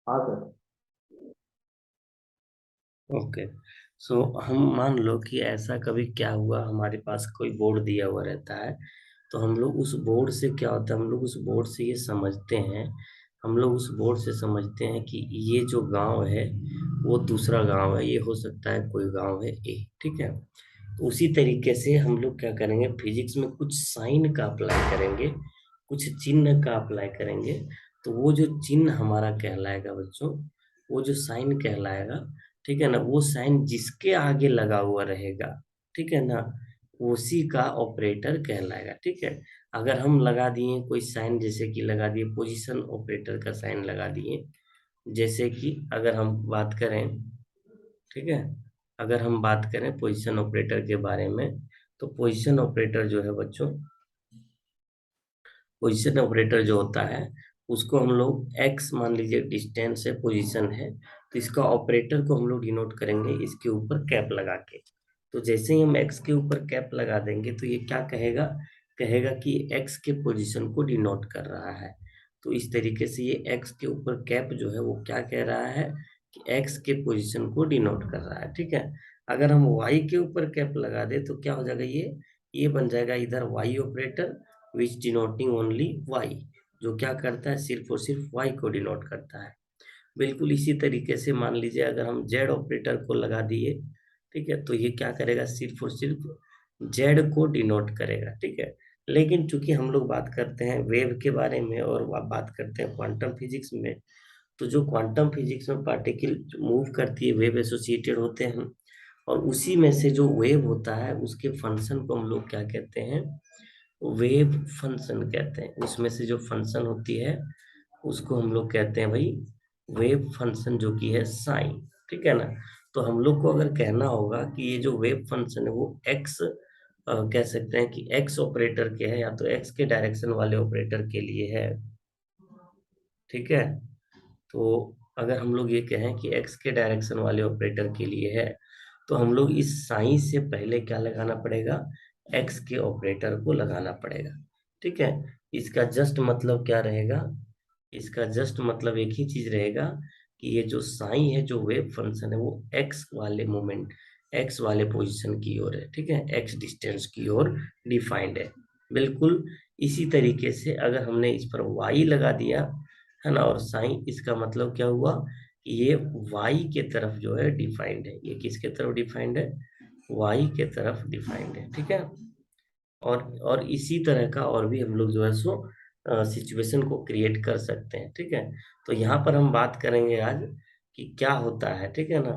हाँ sir. Okay. सो हम मान लो कि ऐसा कभी क्या हुआ, हमारे पास कोई बोर्ड दिया हुआ रहता है। तो हम लोग उस बोर्ड से क्या होता है, हम लोग उस बोर्ड से ये समझते हैं, हम लोग उस बोर्ड से समझते हैं कि ये जो गांव है वो दूसरा गांव है, ये हो सकता है कोई गांव है ए। ठीक है। तो उसी तरीके से हम लोग क्या करेंगे, फिजिक्स में कुछ साइन का अप्लाई करेंगे, कुछ चिन्ह का अप्लाई करेंगे। तो वो जो चिन्ह हमारा कहलाएगा बच्चों, वो जो साइन कहलाएगा, ठीक है ना, वो साइन जिसके आगे लगा हुआ रहेगा, ठीक है ना, उसी का ऑपरेटर कहलाएगा। ठीक है। अगर हम लगा दिए कोई साइन, जैसे कि लगा दिए पोजीशन ऑपरेटर का साइन लगा दिए, जैसे कि अगर हम बात करें, ठीक है, अगर हम बात करें पोजीशन ऑपरेटर के बारे में, तो पोजीशन ऑपरेटर जो है बच्चों, पोजीशन ऑपरेटर जो होता है उसको हम लोग एक्स मान लीजिए, डिस्टेंस है, पोजीशन है, तो इसका ऑपरेटर को हम लोग डिनोट करेंगे इसके ऊपर कैप लगा के। तो जैसे ही हम एक्स के ऊपर कैप लगा देंगे तो ये क्या कहेगा, कहेगा कि एक्स के पोजीशन को डिनोट कर रहा है। तो इस तरीके से ये एक्स के ऊपर कैप जो है वो क्या कह रहा है, कि एक्स के पोजीशन को डिनोट कर रहा है। ठीक है। अगर हम वाई के ऊपर कैप लगा दे तो क्या हो जाएगा, ये बन जाएगा इधर वाई ऑपरेटर, विच डिनोटिंग ओनली वाई, जो क्या करता है, सिर्फ और सिर्फ वाई को डिनोट करता है। बिल्कुल इसी तरीके से मान लीजिए अगर हम जेड ऑपरेटर को लगा दिए, ठीक है, तो ये क्या करेगा, सिर्फ और सिर्फ जेड को डिनोट करेगा। ठीक है। लेकिन चूंकि हम लोग बात करते हैं वेव के बारे में और बात करते हैं क्वांटम फिजिक्स में, तो जो क्वांटम फिजिक्स में पार्टिकल मूव करती है वेव एसोसिएटेड होते हैं, और उसी में से जो वेव होता है उसके फंक्शन को हम लोग क्या कहते हैं, वेव फंक्शन कहते हैं। उसमें से जो फंक्शन होती है उसको हम लोग कहते हैं भाई वेव फंक्शन, जो कि है साइन। ठीक है ना। तो हम लोग को अगर कहना होगा कि ये जो वेव फंक्शन है वो एक्स, कह सकते हैं कि एक्स ऑपरेटर के है, या तो एक्स के डायरेक्शन वाले ऑपरेटर के लिए है। ठीक है। तो अगर हम लोग ये कहें कि एक्स के डायरेक्शन वाले ऑपरेटर के लिए है, तो हम लोग इस साइन से पहले क्या लगाना पड़ेगा, एक्स के ऑपरेटर को लगाना पड़ेगा। ठीक है। इसका जस्ट मतलब क्या रहेगा, इसका जस्ट मतलब एक ही चीज रहेगा, कि ये जो साइन है, जो वेव फंक्शन है, वो एक्स वाले मोमेंट, एक्स वाले पोजीशन की ओर है। ठीक है, एक्स डिस्टेंस की ओर डिफाइंड है। बिल्कुल इसी तरीके से अगर हमने इस पर वाई लगा दिया, है ना, और साइन, इसका मतलब क्या हुआ, कि ये वाई के तरफ जो है डिफाइंड है। ये किसके तरफ डिफाइंड है, वाई के तरफ डिफाइंड है। ठीक है। और इसी तरह का और भी हम लोग जो है सो सिचुएशन को क्रिएट कर सकते हैं। ठीक है। तो यहाँ पर हम बात करेंगे आज कि क्या होता है, ठीक है ना,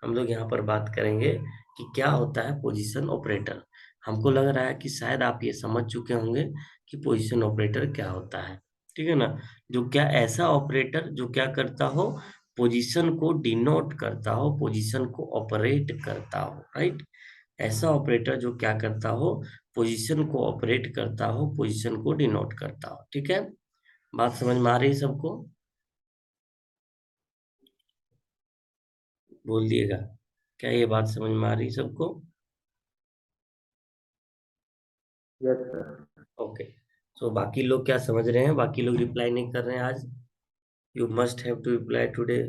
हम लोग यहाँ पर बात करेंगे कि क्या होता है पोजीशन ऑपरेटर। हमको लग रहा है कि शायद आप ये समझ चुके होंगे कि पोजीशन ऑपरेटर क्या होता है। ठीक है ना। जो क्या ऐसा ऑपरेटर जो क्या करता हो, पोजीशन को डिनोट करता हो, पोजीशन को ऑपरेट करता हो, राइट। ऐसा ऑपरेटर जो क्या करता हो, पोजीशन को ऑपरेट करता हो, पोजीशन को डिनोट करता हो। ठीक है। बात समझ में आ रही है सबको, बोल दिएगा, क्या ये बात समझ में आ रही है सबको। Yes sir. ओके। सो बाकी लोग क्या समझ रहे हैं, बाकी लोग रिप्लाई नहीं कर रहे हैं आज, you must have to reply today.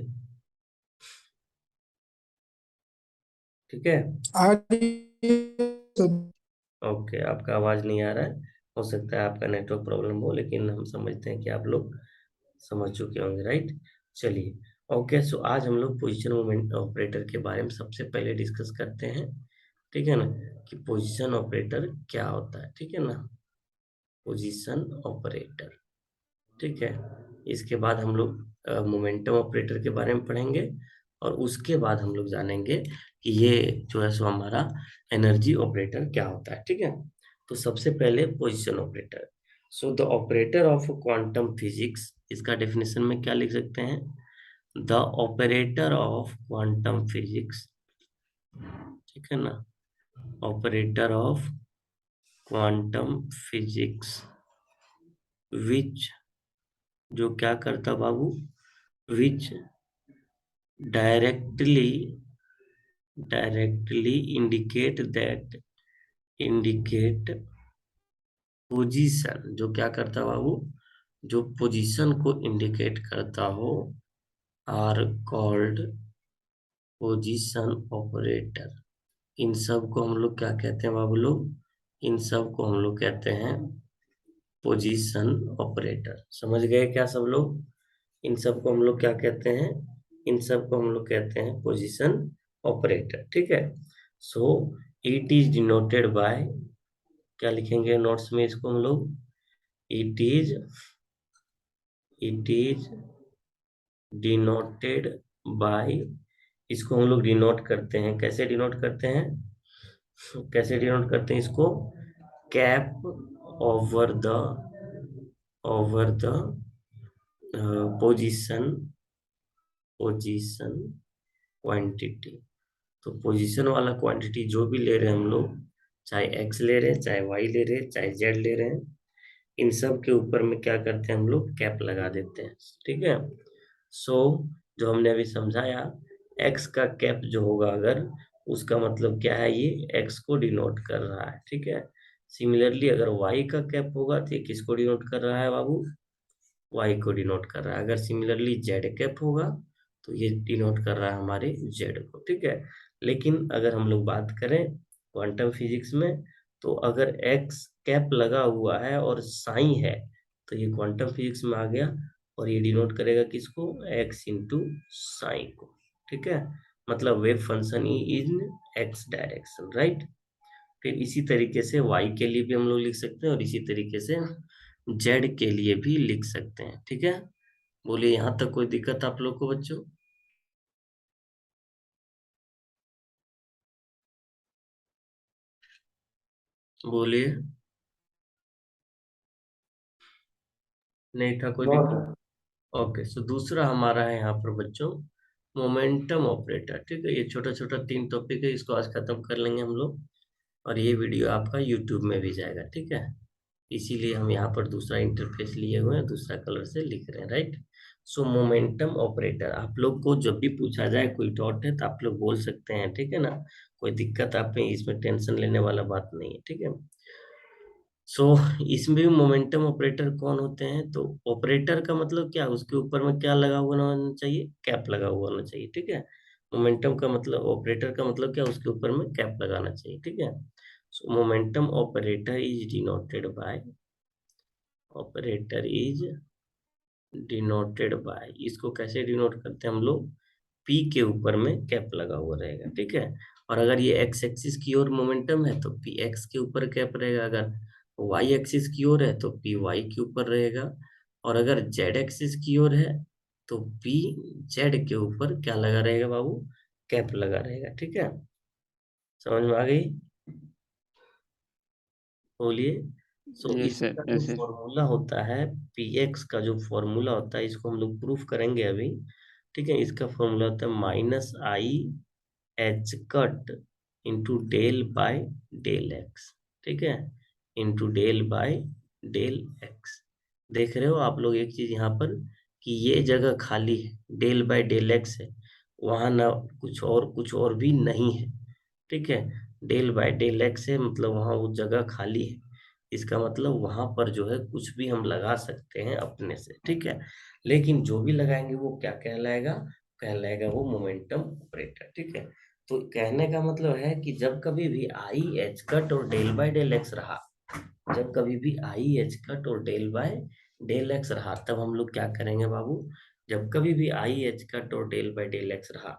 ठीक है। आ रही है सर। ओके, आपका आवाज नहीं आ रहा है, हो सकता है आपका नेटवर्क प्रॉब्लम हो, लेकिन हम समझते हैं कि आप लोग समझ चुके होंगे, राइट। चलिए। ओके, सो आज हम लोग पोजीशन मोमेंट ऑपरेटर के बारे में सबसे पहले डिस्कस करते हैं। ठीक है ना, कि पोजीशन ऑपरेटर क्या होता है। ठीक है ना, पोजीशन ऑपरेटर। ठीक है। इसके बाद हम लोग मोमेंटम ऑपरेटर के बारे में पढ़ेंगे, और उसके बाद हम लोग जानेंगे कि ये जो है सो हमारा एनर्जी ऑपरेटर क्या होता है। ठीक है। तो सबसे पहले position operator. So the operator of quantum physics, इसका डेफिनेशन में क्या लिख सकते हैं, the operator of quantum physics. ठीक है ना, operator of quantum physics, which, जो क्या करता बाबू, which directly, directly indicate that, indicate position, जो क्या करता बाबू, जो पोजीशन को इंडिकेट करता हो, आर कॉल्ड पोजीशन ऑपरेटर। इन सब को हम लोग क्या कहते हैं बाबू लोग? इन सब को हम लोग कहते हैं पोजीशन ऑपरेटर। समझ गए क्या सब लोग? इन सब को हम लोग क्या कहते हैं? इन सब को हम लोग कहते हैं पोजीशन ऑपरेटर। ठीक है। So it is denoted by, क्या लिखेंगे नोट्स में इसको हम लोग? इट इज डिनोटेड बाय, इसको हम लोग डिनोट करते हैं। कैसे डिनोट करते हैं? कैसे डिनोट करते हैं इसको? Cap over the over the position position quantity. तो पोजीशन वाला क्वांटिटी जो भी ले रहे हैं हम लोग, चाहे एक्स ले रहे हैं, चाहे वाई ले रहे हैं, चाहे जेड ले रहे हैं, इन सब के ऊपर में क्या करते हैं हम लोग? कैप लगा देते हैं। ठीक है। सो जो हमने अभी समझाया, एक्स का कैप जो होगा अगर, उसका मतलब क्या है? ये एक्स को डिनोट कर रहा है। ठीक है। सिमिलरली अगर वाई का कैप होगा तो ये किसको डिनोट कर रहा है बाबू? वाई को डिनोट कर रहा है। अगर सिमिलरली जेड कैप होगा तो ये डिनोट कर रहा है हमारे जेड को। ठीक है। लेकिन अगर हम लोग बात करें क्वांटम फिजिक्स में, तो अगर एक्स कैप लगा हुआ है और साई है, तो ये क्वांटम फिजिक्स में आ गया और ये डिनोट करेगा किसको? एक्स इंटू साई को। ठीक है। मतलब wave function in x direction, right. फिर इसी तरीके से वाई के लिए भी हम लोग लिख सकते हैं और इसी तरीके से जेड के लिए भी लिख सकते हैं। ठीक है। बोलिए यहाँ तक कोई दिक्कत आप लोग को बच्चों? बोलिए। नहीं था कोई बहुत दिक्कत? है। ओके। सो दूसरा हमारा है यहाँ पर बच्चों मोमेंटम ऑपरेटर। ठीक है। ये छोटा छोटा 3 टॉपिक है, इसको आज खत्म कर लेंगे हम लोग और ये वीडियो आपका यूट्यूब में भी जाएगा। ठीक है। इसीलिए हम यहाँ पर दूसरा इंटरफेस लिए हुए हैं, दूसरा कलर से लिख रहे हैं, राइट। सो मोमेंटम ऑपरेटर आप लोग को जब भी पूछा जाए कोई डॉट है तो आप लोग बोल सकते हैं। ठीक है ना? कोई दिक्कत आप में, इसमें टेंशन लेने वाला बात नहीं है। ठीक है। सो इसमें भी मोमेंटम ऑपरेटर कौन होते हैं? तो ऑपरेटर का मतलब क्या? उसके ऊपर में क्या लगा हुआ होना चाहिए? कैप लगा हुआ होना चाहिए। ठीक है। मोमेंटम का मतलब, ऑपरेटर का मतलब क्या? उसके ऊपर में कैप लगाना चाहिए। ठीक है। सो momentum operator is denoted by, operator is denoted by, इसको कैसे डिनोट करते हैं हम लोग? पी के ऊपर में कैप लगा हुआ रहेगा। ठीक है। और अगर ये एक्स एक्सिस की ओर मोमेंटम है तो पी एक्स के ऊपर कैप रहेगा। अगर वाई एक्सिस की ओर है तो पी वाई के ऊपर रहेगा। और अगर जेड एक्सिस की ओर है तो पी जेड के ऊपर क्या लगा रहेगा बाबू? कैप लगा रहेगा। ठीक है। समझ में आ गई? बोलिए। सो यस सर, इसका जो यस सर। फॉर्मूला होता है, पी एक्स का जो फॉर्मूला होता है, इसको हम लोग प्रूफ करेंगे अभी। ठीक है। इसका फॉर्मूला होता है minus i H cut into del by del x. ठीक है। Into del by del x. देख रहे हो आप लोग एक चीज यहाँ पर, कि ये जगह खाली है, डेल बाय डेल एक्स है, वहां ना कुछ और भी नहीं है। ठीक है। डेल बाय डेल एक्स है मतलब वहां वो जगह खाली है। इसका मतलब वहां पर जो है कुछ भी हम लगा सकते हैं अपने से। ठीक है। लेकिन जो भी लगाएंगे वो क्या कहलाएगा? कहलाएगा वो मोमेंटम ऑपरेटर। ठीक है। तो कहने का मतलब है कि जब कभी भी आई एच कट और डेल बाय डेल एक्स रहा, जब कभी भी आई एच कट और डेल बाय डेल एक्स रहा, तब हम लोग क्या करेंगे बाबू? जब कभी भी आई एच कट और डेल बाय डेल एक्स रहा,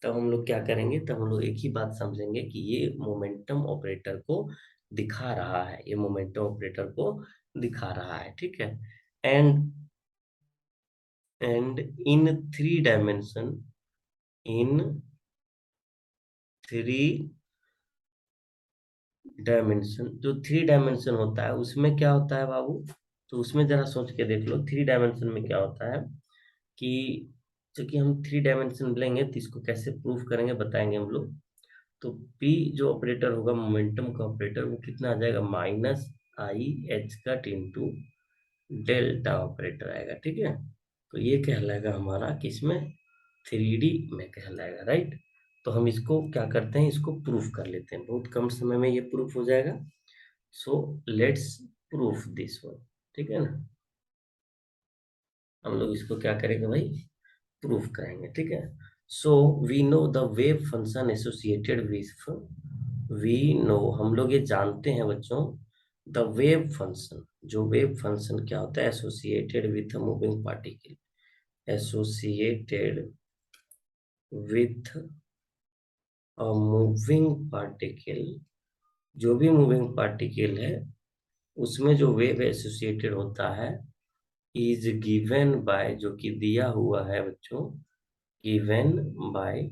तब हम लोग क्या करेंगे? तब हम लोग एक ही बात समझेंगे कि ये मोमेंटम ऑपरेटर को दिखा रहा है, ये मोमेंटम ऑपरेटर को दिखा रहा है। ठीक है। And and in 3 dimension, in 3 dimension, जो 3 डायमेंशन होता है उसमें क्या होता है बाबू? तो उसमें जरा सोच के देख लो, 3 डायमेंशन में क्या होता है कि चूंकि हम 3 डायमेंशन लेंगे तो इसको कैसे प्रूफ करेंगे बताएंगे हम लोग। तो P जो ऑपरेटर होगा मोमेंटम का ऑपरेटर, वो कितना आ जाएगा? Minus i H cut into delta operator आएगा। ठीक है। तो ये कहलाएगा हमारा किसमें? 3D में कहलाएगा, राइट। तो हम इसको क्या करते हैं? इसको प्रूफ कर लेते हैं, बहुत कम समय में ये प्रूफ हो जाएगा। So let's proof this one. ठीक है ना? हम लोग इसको क्या करेंगे भाई? प्रूफ करेंगे, ठीक है। So we know the wave function associated with, we know हम लोग ये जानते हैं बच्चों, द वेव फंक्शन, जो वेव फंक्शन क्या होता है, associated with moving particle, associated with a moving particle, जो भी मूविंग पार्टिकल है उसमें जो वेव एसोसिएटेड होता है, इज गिवन बाय, जो कि दिया हुआ है बच्चों, गिवन बाय,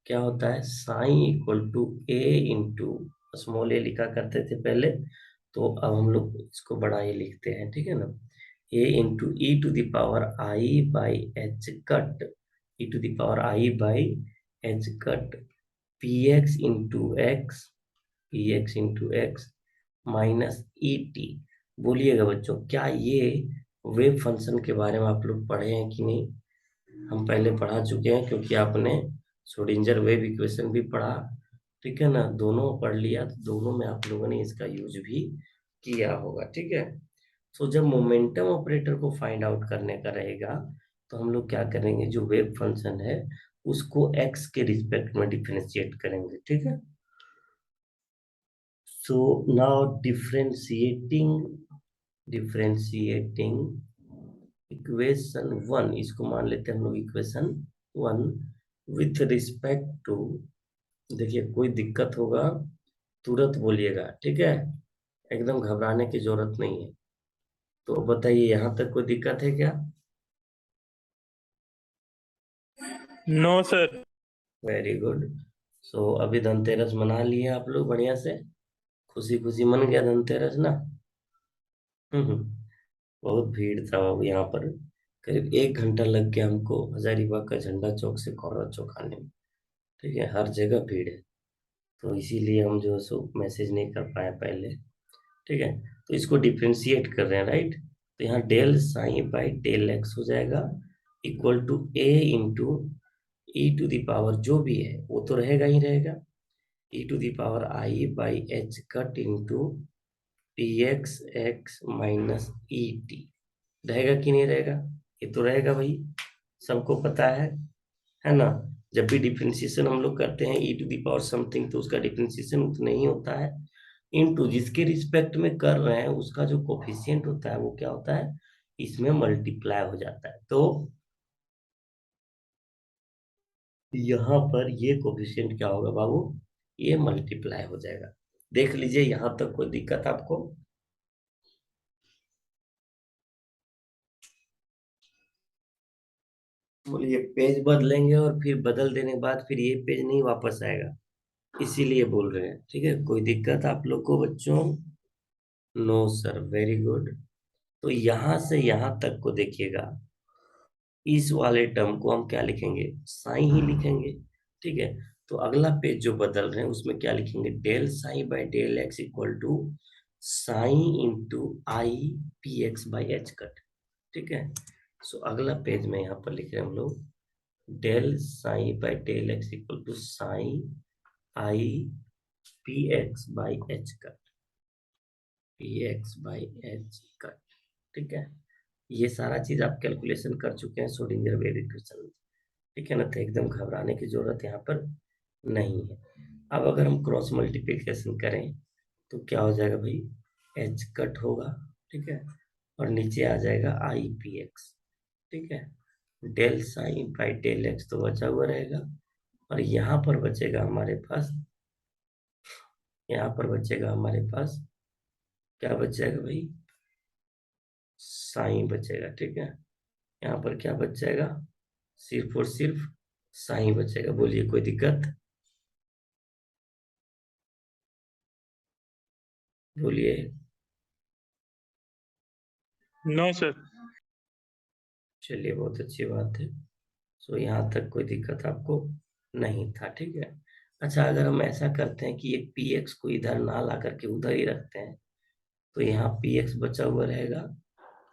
क्या होता है, psi equal to A into, small A लिखा करते थे पहले, तो अब हम लोग इसको बड़ा ए लिखते हैं, ठीक है ना, A into E to the power I by H cut, E to the power I by H cut, P x into X, P x into x minus E T. बोलिएगा बच्चों, क्या ये वेव फंक्शन के बारे में आप लोग पढ़े हैं कि नहीं? हम पहले पढ़ा चुके हैं, क्योंकि आपने श्रोडिंगर वेव इक्वेशन भी पढ़ा, ठीक है ना, दोनों पढ़ लिया, तो दोनों में आप लोगों ने इसका यूज भी किया होगा, ठीक है। तो जब मोमेंटम ऑपरेटर को फाइंड आउट करने का रहेगा, तो हम लोग क्या करेंगे, जो वेव फंक्शन है उसको एक्स के रिस्पेक्ट में डिफरेंशिएट करेंगे, ठीक है। So now differentiating equation one, इसको मान लेते हैं हम लोग equation one, with respect to, देखिए कोई दिक्कत होगा तुरंत बोलिएगा, ठीक है, एकदम घबराने की जरूरत नहीं है। तो बताइए, यहाँ तक कोई दिक्कत है क्या? No sir. Very good. So अभी धनतेरस मना लिए आप लोग बढ़िया से, खुशी खुशी मन गया धनतेरस ना? हम्म। बहुत भीड़ था बाबू यहाँ पर, करीब 1 घंटा लग गया हमको हजारीबाग का झंडा चौक से कौरा चौक आने में, ठीक है, हर जगह भीड़ है, तो इसीलिए हम जो है सो मैसेज नहीं कर पाए पहले, ठीक है। तो इसको डिफ्रेंशिएट कर रहे हैं, राइट, तो यहाँ del psi by del X हो जाएगा equal to A into E to the power जो भी है वो तो रहेगा ही रहेगा, E to the power I by H cut into P X X minus E T, रहेगा कि नहीं रहेगा? ये तो रहेगा भाई, सबको पता है ना। जब भी डिफरेंशिएशन हम लोग करते हैं ई टू दी पावर समथिंग, तो उसका डिफरेंशिएशन उतना ही होता है, इनटू जिसके रिस्पेक्ट में कर रहे हैं उसका जो कोफिशिएंट होता है वो क्या होता है, इसमें मल्टीप्लाई हो जाता है। तो यहाँ पर ये कोफिशिएंट क्या होगा बाबू, ये मल्टीप्लाई हो जाएगा। देख लीजिए यहाँ तक कोई दिक्कत आपको? बोलिए, पेज बदलेंगे और फिर बदल देने के बाद फिर ये पेज नहीं वापस आएगा, इसीलिए बोल रहे हैं, ठीक है। कोई दिक्कत आप लोग को बच्चों? No sir, very good. तो यहां से यहां तक को देखिएगा, इस वाले टर्म को हम क्या लिखेंगे, साइन ही लिखेंगे, ठीक है। तो अगला पेज जो बदल रहे हैं उसमें क्या लिखेंगे, del psi by del x equal to psi into i p x by H cut, ठीक है। सो अगला पेज में यहाँ पर लिख रहे हैं हम लोग, del psi by del x equal to psi i p x by H cut, P x by H cut, ठीक है। ये सारा चीज आप कैलकुलेशन कर चुके हैं श्रोडिंगर वेव इक्वेशन में, ठीक है ना, तो एकदम घबराने की जरूरत यहाँ पर नहीं है। अब अगर हम क्रॉस मल्टीप्लिकेशन करें तो क्या हो जाएगा भाई, एच कट होगा, ठीक है, और नीचे आ जाएगा आई पी एक्स, ठीक है, del psi by del x तो बचा हुआ रहेगा, और यहाँ पर बचेगा हमारे पास, यहाँ पर बचेगा हमारे पास, क्या बच जाएगा भाई, साइन बचेगा, ठीक है। यहाँ पर क्या बच जाएगा, सिर्फ और सिर्फ साइन बचेगा। बोलिए, कोई दिक्कत? बोलिए। No sir. चलिए, बहुत अच्छी बात है। सो यहाँ तक कोई दिक्कत आपको नहीं था, ठीक है। अच्छा, अगर हम ऐसा करते हैं कि ये पी एक्स को इधर ना ला करके उधर ही रखते हैं, तो यहाँ पी एक्स बचा हुआ रहेगा,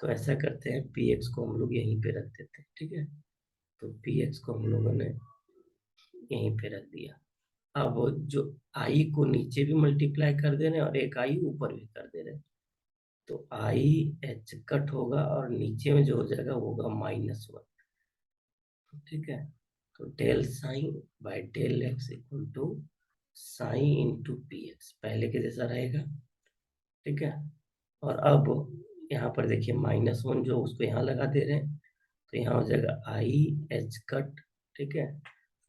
तो ऐसा करते हैं पी एक्स को हम लोग यहीं पे रख देते हैं, ठीक है। तो पी एक्स को हम लोगों ने यहीं पे रख दिया। अब जो आई को नीचे भी मल्टीप्लाई कर दे रहे हैं और एक आई ऊपर भी कर दे रहे हैं, तो आई एच कट होगा और नीचे में जो हो जाएगा वो होगा -1, ठीक है, तो del psi by del x equal to psi into P x, पहले के जैसा रहेगा। ठीक है, और अब यहाँ पर देखिए -1 जो उसको यहाँ लगा दे रहे हैं, तो यहाँ हो जाएगा आई एच कट, ठीक है,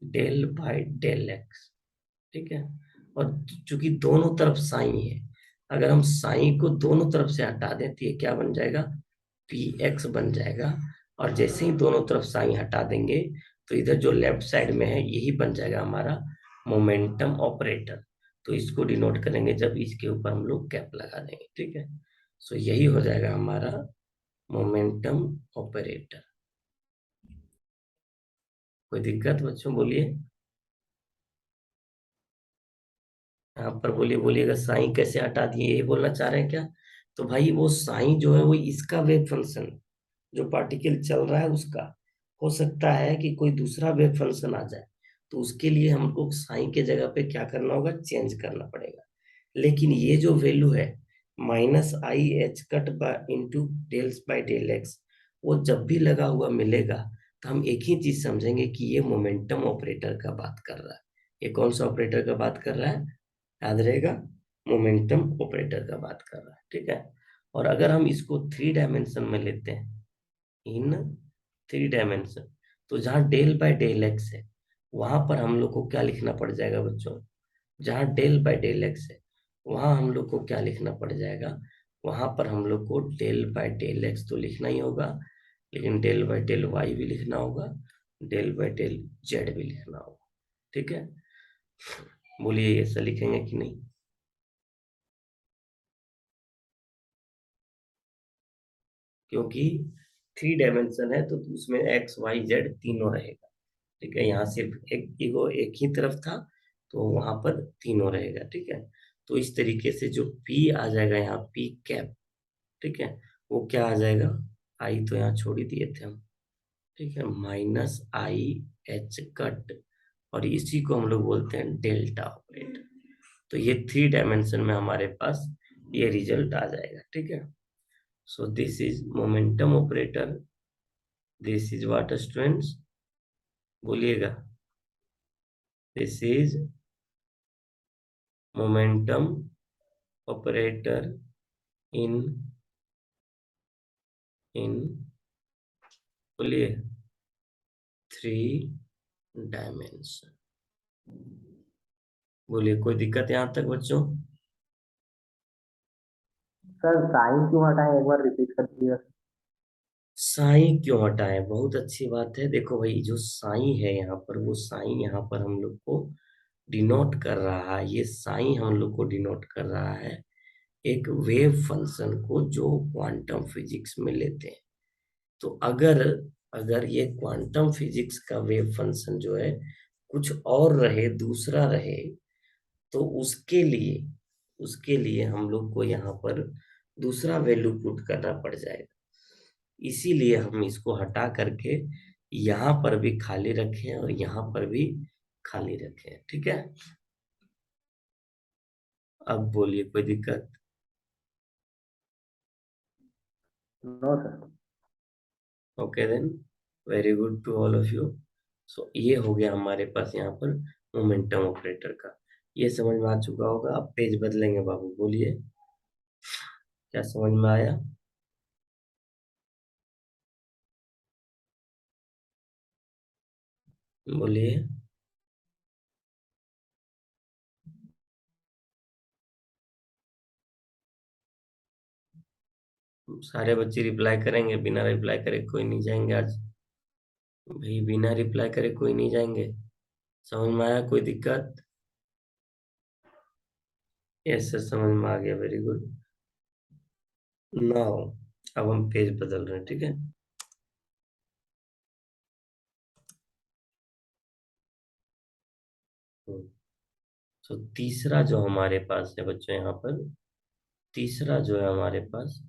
डेल बाय डेल एक्स। ठीक है, और चूंकि दोनों तरफ साइन है, अगर हम साइन को दोनों तरफ से हटा दें तो ये क्या बन जाएगा, पी एक्स बन जाएगा। और जैसे ही दोनों तरफ साइन हटा देंगे तो इधर जो लेफ्ट साइड में है यही बन जाएगा हमारा मोमेंटम ऑपरेटर। तो इसको डिनोट करेंगे जब इसके ऊपर हम लोग कैप लगा देंगे। ठीक है, सो यही हो जाएगा हमारा मोमेंटम ऑपरेटर। कोई दिक्कत बच्चों, बोलिए। यहाँ पर बोलिए, बोलिएगा साइन कैसे हटा दिए, यही बोलना चाह रहे हैं क्या? तो भाई वो साइन जो है वो इसका वेव फंक्शन, जो पार्टिकल चल रहा है उसका, हो सकता है कि कोई दूसरा वेव फंक्शन आ जाए, तो उसके लिए हमको साइन के जगह पे क्या करना होगा, चेंज करना पड़ेगा। लेकिन ये जो वैल्यू है -i(h) into dels by del x, वो जब भी लगा हुआ मिलेगा तो हम एक ही चीज समझेंगे कि ये मोमेंटम ऑपरेटर का बात कर रहा है। ये कौन सा ऑपरेटर का बात कर रहा है, याद रहेगा, मोमेंटम ऑपरेटर का बात कर रहा है। ठीक है, और अगर हम इसको 3 डायमेंशन में लेते हैं, इन 3 डायमेंशन, तो जहाँ डेल बाय डेल एक्स है वहां पर हम लोग को क्या लिखना पड़ जाएगा बच्चों, जहाँ डेल बाय डेल एक्स है वहां हम लोग को क्या लिखना पड़ जाएगा, वहां पर हम लोग को डेल बाय डेल एक्स तो लिखना ही होगा, लेकिन डेल बाय डेल वाई भी लिखना होगा, डेल बाय डेल जेड भी लिखना होगा। ठीक है, बोलिए ऐसा लिखेंगे कि नहीं? क्योंकि 3 डायमेंशन है तो उसमें एक्स वाई जेड तीनों रहेगा। ठीक है, यहाँ सिर्फ एक ही तरफ था, तो वहां पर तीनों रहेगा। ठीक है, तो इस तरीके से जो पी आ जाएगा यहाँ, पी कैप, ठीक है, वो क्या आ जाएगा, आई तो यहाँ छोड़ ही दिए थे हम। ठीक है, -i(h)कट, और इसी को हम लोग बोलते हैं डेल्टा ऑपरेटर। तो ये 3 डायमेंशन में हमारे पास ये रिजल्ट आ जाएगा। ठीक है, so this is momentum operator, this is what students, बोलिएगा, दिस इज मोमेंटम ऑपरेटर इन इन बोलिए 3 डायमेंशन। बोलिए, कोई दिक्कत यहाँ तक बच्चों? सर साइन क्यों हटाएं, एक बार रिपीट कर दीजिएगा। साई क्यों हटाएं, बहुत अच्छी बात है। देखो भाई, जो साई है यहाँ पर, वो साई यहाँ पर हम लोग को डिनोट कर रहा है, ये साई हम लोग को डिनोट कर रहा है एक वेव फंक्शन को जो क्वांटम फिजिक्स में लेते हैं। तो अगर अगर ये क्वांटम फिजिक्स का वेव फंक्शन जो है कुछ और रहे, दूसरा रहे, तो उसके लिए हम लोग को यहाँ पर दूसरा वैल्यू पुट करना पड़ जाएगा। इसीलिए हम इसको हटा करके यहाँ पर भी खाली रखें और यहाँ पर भी खाली रखें। ठीक है, अब बोलिए, कोई दिक्कत? No sir. Okay then, very good to all of you. So ये हो गया हमारे पास यहाँ पर मोमेंटम ऑपरेटर का, ये समझ में आ चुका होगा। अब पेज बदलेंगे बाबू, बोलिए क्या समझ में आया? बोलिए, सारे बच्चे रिप्लाई करेंगे, बिना रिप्लाई करे कोई नहीं जाएंगे आज। भाई बिना रिप्लाई करे कोई नहीं जाएंगे, समझ में आया? कोई दिक्कत? यस सर, समझ में आ गया, वेरी गुड। नाउ अब हम पेज बदल रहे हैं। ठीक है, तो तीसरा जो हमारे पास है बच्चों, यहाँ पर तीसरा जो है हमारे पास,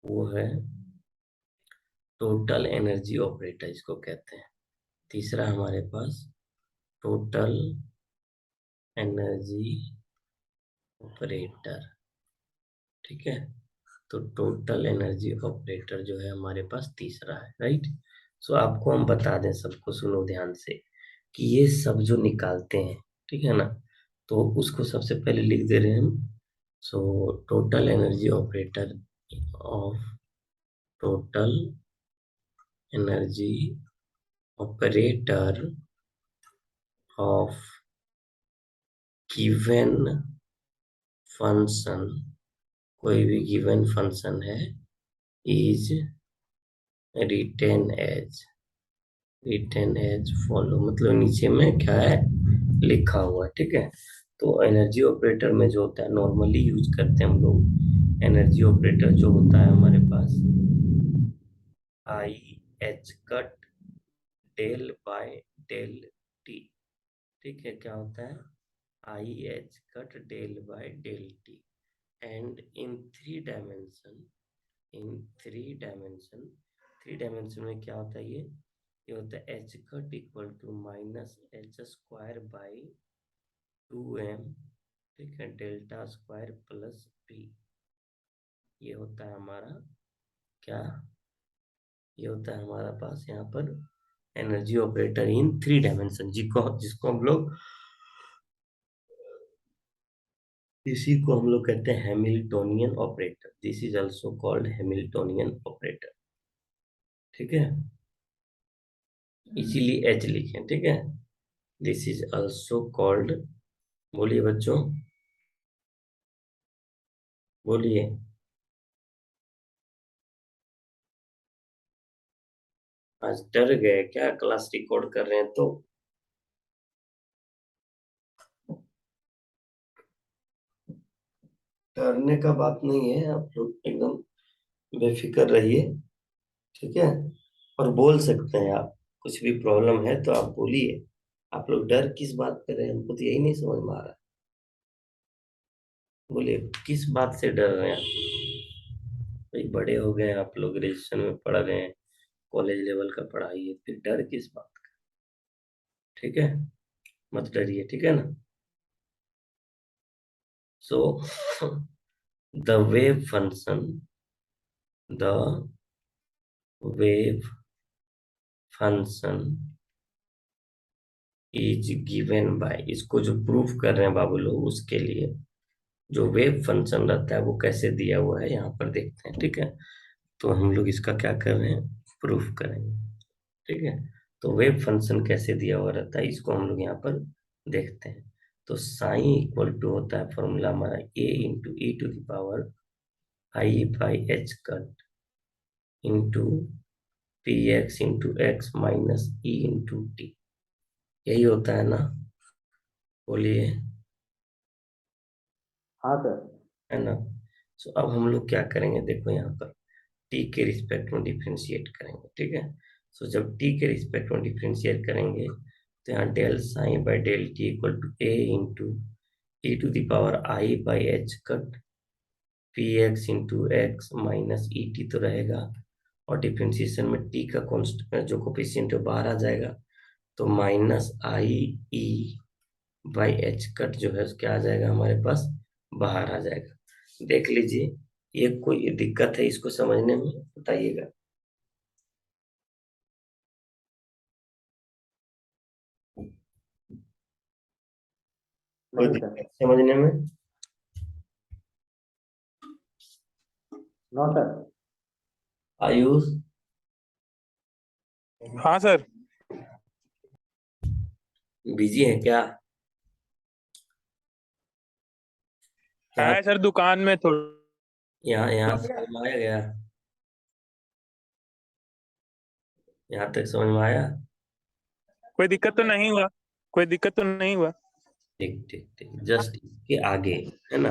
वो है टोटल एनर्जी ऑपरेटर, इसको कहते हैं। तीसरा हमारे पास टोटल एनर्जी ऑपरेटर। ठीक है, तो टोटल एनर्जी ऑपरेटर जो है हमारे पास तीसरा है, राइट। सो आपको हम बता दें, सबको सुनो ध्यान से, कि ये सब जो निकालते हैं, ठीक है ना, तो उसको सबसे पहले लिख दे रहे हैं हम। So total energy operator of total energy operator of given function, कोई भी गिवन फंक्शन है, इज रिटेन एज फॉलो, मतलब नीचे में क्या है लिखा हुआ है, ठीक है। तो एनर्जी ऑपरेटर में जो होता है, नॉर्मली यूज करते हैं हम लोग, एनर्जी ऑपरेटर जो होता है हमारे पास, I H cut del by del T, ठीक है। क्या होता है, I H cut del by del T, and in three dimension में क्या होता है, ये होता है H cut equal to minus H square by 2m, ठीक है, डेल्टा स्क्वायर प्लस पी। ये होता है हमारा क्या, ये होता है हमारा पास यहाँ पर एनर्जी ऑपरेटर इन थ्री डायमेंशन, जिसको हम लोग, इसी को हम लोग कहते हैं Hamiltonian operator. This is also called Hamiltonian operator, ठीक है, इसीलिए एच लिखे, ठीक है। दिस इज ऑल्सो कॉल्ड, बोलिए बच्चों, बोलिए। आज डर गए क्या, क्लास रिकॉर्ड कर रहे हैं तो? डरने का बात नहीं है, आप लोग एकदम बेफिक्र रहिए, ठीक है। और बोल सकते हैं आप, कुछ भी प्रॉब्लम है तो आप बोलिए। आप लोग डर किस बात कर रहे हैं, हमको तो यही नहीं समझ में आ रहा। बोलिए, किस बात से डर रहे हैं? भाई बड़े हो गए आप लोग, ग्रेजुएशन में पढ़ रहे हैं, कॉलेज लेवल का पढ़ाई है, फिर डर किस बात का? ठीक है, मत डरिए, ठीक है ना। So the wave function, the wave function is given by, इसको जो प्रूफ कर रहे हैं बाबू लोग, उसके लिए जो वेव फंक्शन रहता है वो कैसे दिया हुआ है यहाँ पर देखते हैं, ठीक है। तो हम लोग इसका क्या कर रहे हैं, प्रूफ करेंगे, ठीक है। तो वेव फंक्शन कैसे दिया हुआ रहता है, इसको हम लोग यहाँ पर देखते हैं। तो साइन इक्वल टू होता है फॉर्मूला हमारा a into E to the power I by H cut into P x into x minus e into t, यही होता है ना, बोलिए, हाँ सर। है ना। सो अब हम लोग क्या करेंगे, देखो यहाँ पर टी के रिस्पेक्ट में डिफ्रेंशिएट करेंगे, ठीक है। सो जब टी के रिस्पेक्ट में डिफ्रेंशिएट करेंगे, तो यहाँ del psi by del T equal to A into E to the power I by H cut P x into x minus E t तो रहेगा, और डिफ्रेंशिएशन में टी का कॉन्स्टेंट जो कोफिशिएंट है बाहर आ जाएगा, तो minus I E by H cut जो है क्या आ जाएगा हमारे पास, बाहर आ जाएगा। देख लीजिए, ये कोई दिक्कत है इसको समझने में, बताइएगा। कोई नहीं सर। दिक्कत समझने में? No sir. आयुष, हाँ सर। बिजी है क्या? क्या है सर, दुकान में थोड़ा। यहाँ यहाँ समझ में आया गया, यहाँ तक समझ में आया? कोई दिक्कत तो नहीं हुआ? कोई दिक्कत तो नहीं हुआ? ठीक ठीक ठीक, जस्ट इसके आगे, है ना।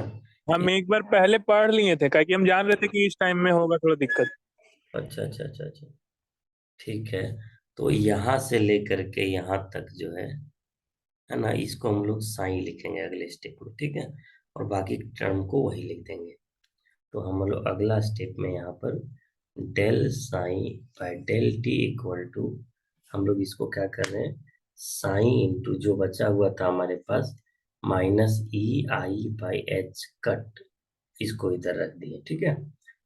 हम एक बार पहले पढ़ लिए थे, क्या कि हम जान रहे थे कि इस टाइम में होगा थोड़ा दिक्कत। अच्छा अच्छा अच्छा अच्छा, ठीक है। तो यहाँ से लेकर के यहाँ तक जो है ना, इसको हम लोग साइन लिखेंगे अगले स्टेप में, ठीक है। और बाकी टर्म को वही लिख देंगे। तो हम लोग अगला स्टेप में यहाँ पर del psi by del T equal to, हम लोग इसको क्या कर रहे हैं, साइन इंटू जो बचा हुआ था हमारे पास minus E I by H cut, इसको इधर रख दिए, ठीक है।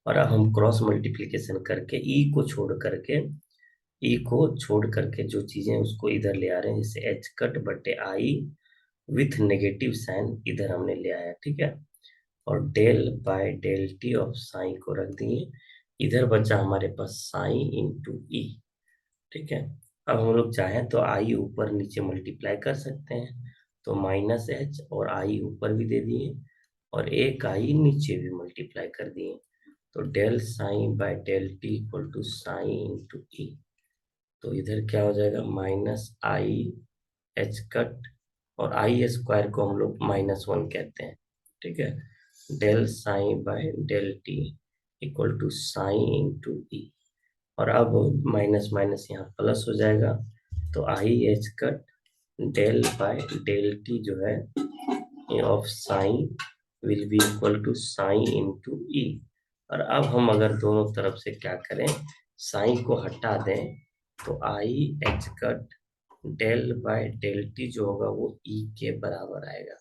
और अब हम क्रॉस मल्टीप्लीकेशन करके ई को छोड़ करके ई को छोड़ करके जो चीजें उसको इधर ले आ रहे हैं, जैसे एच कट बटे आई विथ नेगेटिव साइन इधर हमने ले आया, ठीक है। और del by del t of psi को रख दिए, इधर बचा हमारे पास साइन इंटू ई, ठीक है। अब हम लोग चाहें तो आई ऊपर नीचे मल्टीप्लाई कर सकते हैं, तो माइनस एच और आई ऊपर भी दे दिए और एक आई नीचे भी मल्टीप्लाई कर दिए, तो del psi by del T equal to psi into E. तो इधर क्या हो जाएगा, माइनस आई एच कट और आई स्क्वायर को हम लोग -1 कहते हैं, ठीक है। Del psi by del T equal to psi into E. और अब माइनस माइनस यहाँ प्लस हो जाएगा, तो I H cut del by del T जो है of psi will be equal to psi into E. और अब हम अगर दोनों तरफ से क्या करें, साइन को हटा दें, तो I H cut del by del T जो होगा वो ई के बराबर आएगा।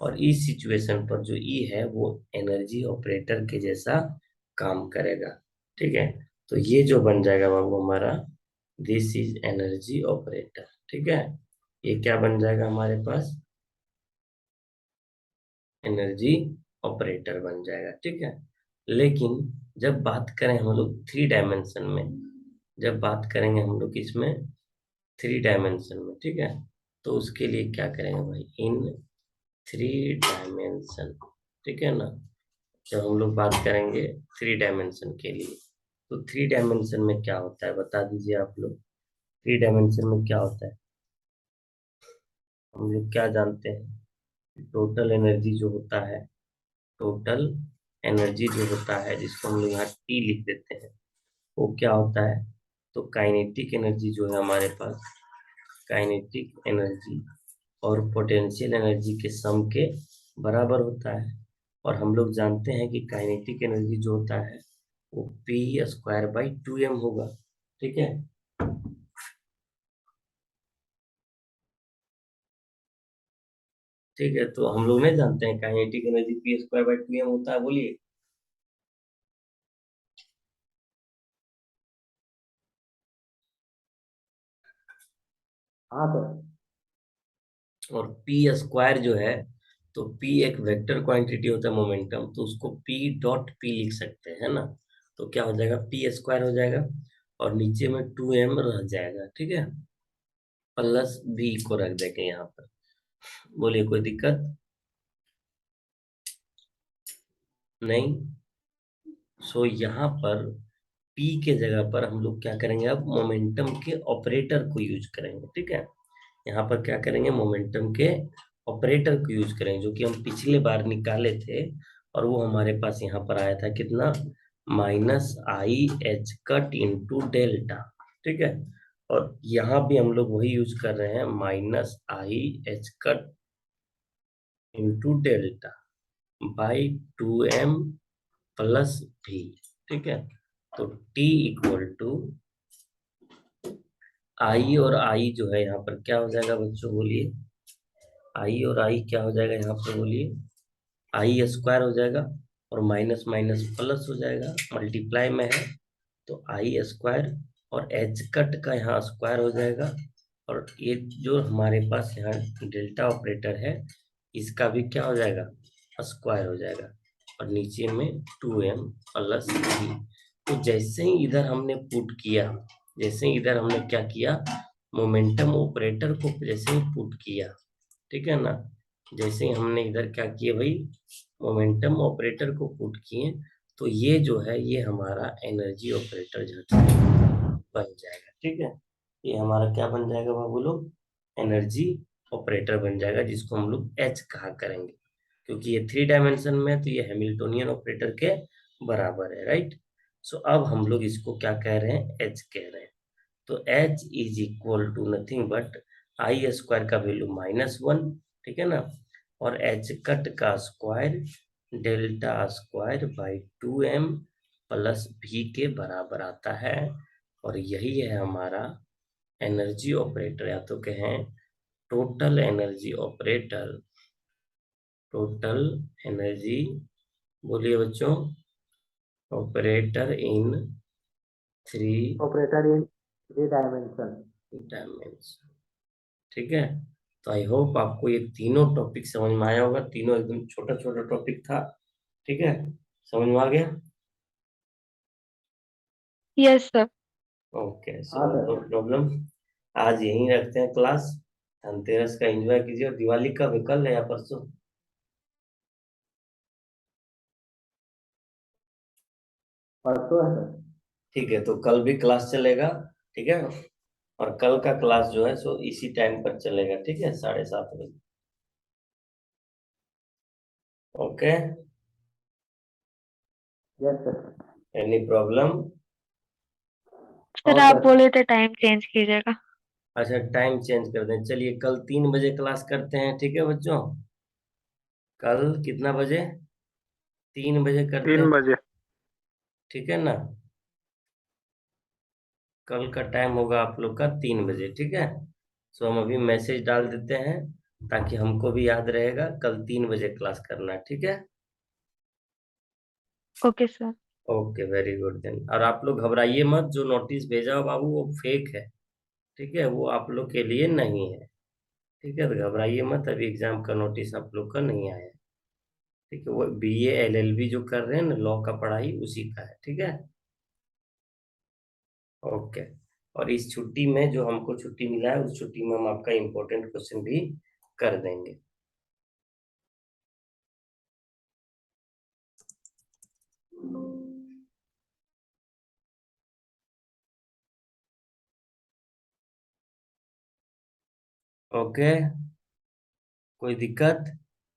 और इस सिचुएशन पर जो ई है वो एनर्जी ऑपरेटर के जैसा काम करेगा, ठीक है। तो ये जो बन जाएगा बाबू हमारा, दिस इज एनर्जी ऑपरेटर, ठीक है। ये क्या बन जाएगा हमारे पास, एनर्जी ऑपरेटर बन जाएगा, ठीक है। लेकिन जब बात करें हम लोग 3 डायमेंशन में, जब बात करेंगे हम लोग इसमें 3 डायमेंशन में, ठीक है, तो उसके लिए क्या करेंगे भाई, इन 3 डायमेंशन, ठीक है ना। जब हम लोग बात करेंगे 3 डायमेंशन के लिए, तो 3 डायमेंशन में क्या होता है बता दीजिए आप लोग, 3 डायमेंशन में क्या होता है, हम लोग क्या जानते हैं, टोटल एनर्जी जो होता है, टोटल एनर्जी जो होता है जिसको हम लोग यहाँ टी लिख देते हैं, वो क्या होता है, तो काइनेटिक एनर्जी जो है हमारे पास, काइनेटिक एनर्जी और पोटेंशियल एनर्जी के सम के बराबर होता है। और हम लोग जानते हैं कि काइनेटिक एनर्जी जो होता है वो पी स्क्वायर बाई 2m होगा, ठीक है। ठीक है, तो हम लोग नहीं जानते हैं kinetic energy P square by 2m होता है, बोलिए। हाँ सर। और पी स्क्वायर जो है, तो पी एक वेक्टर क्वांटिटी होता है मोमेंटम, तो उसको पी डॉट पी लिख सकते हैं ना। तो क्या हो जाएगा, पी स्क्वायर हो जाएगा और नीचे में 2m रह जाएगा, ठीक है, प्लस v को रख देंगे यहाँ पर। बोलिए कोई दिक्कत नहीं। सो यहाँ पर p के जगह पर हम लोग क्या करेंगे, अब मोमेंटम के ऑपरेटर को यूज करेंगे, ठीक है। यहाँ पर क्या करेंगे, मोमेंटम के ऑपरेटर को यूज करेंगे, जो कि हम पिछले बार निकाले थे, और वो हमारे पास यहाँ पर आया था कितना, -i(h) इंटू डेल्टा, ठीक है। और यहाँ भी हम लोग वही यूज कर रहे हैं, -i(h) into delta by 2m plus v, ठीक है। तो t इक्वल टू आई और आई जो है यहाँ पर क्या हो जाएगा बच्चों, बोलिए, आई और आई क्या हो जाएगा यहाँ पर, बोलिए, आई स्क्वायर हो जाएगा और माइनस माइनस प्लस हो जाएगा, मल्टीप्लाई में है, तो आई स्क्वायर और एच कट का यहाँ स्क्वायर हो जाएगा। और ये जो हमारे पास यहाँ डेल्टा ऑपरेटर है, इसका भी क्या हो जाएगा, स्क्वायर हो जाएगा, और नीचे में 2m प्लस v। तो जैसे ही इधर हमने पुट किया, जैसे ही इधर हमने क्या किया, मोमेंटम ऑपरेटर को जैसे ही पुट किया, ठीक है ना, जैसे ही हमने इधर क्या किए भाई, मोमेंटम ऑपरेटर को पुट किए, तो ये जो है ये हमारा एनर्जी ऑपरेटर जो है बन जाएगा, ठीक है। ये हमारा क्या बन जाएगा बाबू लोग, एनर्जी ऑपरेटर बन जाएगा, जिसको हम लोग एच कहा करेंगे, क्योंकि ये 3 डायमेंशन में है, तो ये हैमिल्टोनियन ऑपरेटर के बराबर है, राइट। सो अब हम लोग इसको क्या कह रहे हैं, एच कह रहे हैं। तो h is equal to nothing but i square का वैल्यू -1, ठीक है ना, और एच कट का square delta square by 2m plus v के बराबर आता है। और यही है हमारा एनर्जी ऑपरेटर, या तो कहें total energy operator, total energy, बोलिए बच्चों, ऑपरेटर इन 3 ऑपरेटर इन थ्री डायमेंशन। डायमेंशन। ठीक है, तो आई होप आपको ये तीनों टॉपिक समझ में आया होगा। तीनों एकदम छोटा छोटा टॉपिक था। ठीक है, समझ में आ गया। Yes sir. ओके, सो हाँ नो सर। प्रॉब्लम। आज यहीं रखते हैं क्लास। धनतेरस का एंजॉय कीजिए। और दिवाली कब है, कल है या परसों? परसों है सर। ठीक है, तो कल भी क्लास चलेगा। ठीक है, और कल का क्लास जो है सो इसी टाइम पर चलेगा। ठीक है, 7:30 बजे। Okay, yes sir. Any problem? Sir हाँ आप सर। बोले थे टाइम चेंज कीजिएगा। अच्छा, टाइम चेंज कर दें। चलिए, कल 3 बजे क्लास करते हैं। ठीक है बच्चों, कल कितना बजे? 3 बजे करते हैं। 3 बजे। ठीक है ना, कल का टाइम होगा आप लोग का 3 बजे। ठीक है, सो हम अभी मैसेज डाल देते हैं ताकि हमको भी याद रहेगा कल 3 बजे क्लास करना है। ठीक है, okay sir. Okay, very good then. और आप लोग घबराइए मत, जो नोटिस भेजा हो बाबू वो फेक है। ठीक है, वो आप लोग के लिए नहीं है। ठीक है, तो घबराइए मत, अभी एग्जाम का नोटिस आप लोग का नहीं आया है। ठीक है, वो BA LLB जो कर रहे हैं ना, लॉ का पढ़ाई, उसी का है। ठीक है, ओके। और इस छुट्टी में जो हमको छुट्टी मिला है, उस छुट्टी में हम आपका इम्पोर्टेंट क्वेश्चन भी कर देंगे। ओके, कोई दिक्कत?